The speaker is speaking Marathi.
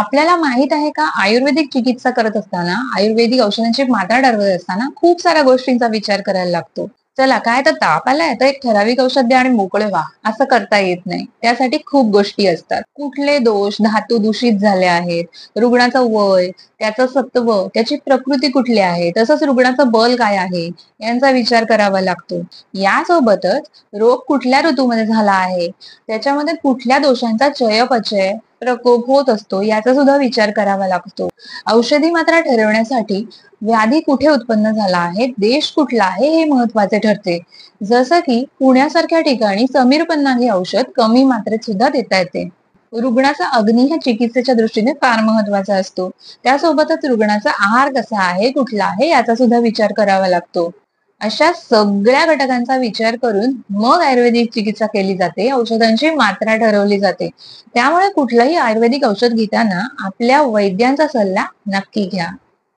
आपल्याला माहित आहे का, आयुर्वेदिक चिकित्सा करत असताना, आयुर्वेदिक औषधांची मात्रा ठरवत असताना खूप साऱ्या गोष्टींचा विचार करायला लागतो. चला काय तर ताप आलाय तर एक ठराविक औषध द्या आणि मोकळे व्हा, असं करता येत नाही. त्यासाठी खूप गोष्टी असतात. कुठले दोष, धातू दूषित झाले आहेत, रुग्णाचं वय, त्याचं सत्व, त्याची प्रकृती कुठली आहे, तसंच रुग्णाचं बल काय आहे, यांचा विचार करावा लागतो. यासोबतच रोग कुठल्या ऋतूमध्ये झाला आहे, त्याच्यामध्ये कुठल्या दोषांचा चयापचय प्रकोप होत असतो, याचा सुद्धा विचार करावा लागतो. औषधी मात्रा ठरवण्यासाठी व्याधी कुठे उत्पन्न झाला आहे, देश कुठला आहे, हे महत्वाचे ठरते. जसं की पुण्यासारख्या ठिकाणी समीर पन्ना हे औषध कमी मात्रेत सुद्धा देता येते. रुग्णाचा अग्नी हा चिकित्सेच्या दृष्टीने फार महत्वाचा असतो. त्यासोबतच रुग्णाचा आहार कसा आहे, कुठला आहे, याचा सुद्धा विचार करावा लागतो. अशा सगळ्या घटकांचा विचार करून मग आयुर्वेदिक चिकित्सा केली जाते, औषधांची मात्रा ठरवली जाते. त्यामुळे कुठलंही आयुर्वेदिक औषध घेताना आपल्या वैद्यांचा सल्ला नक्की घ्या.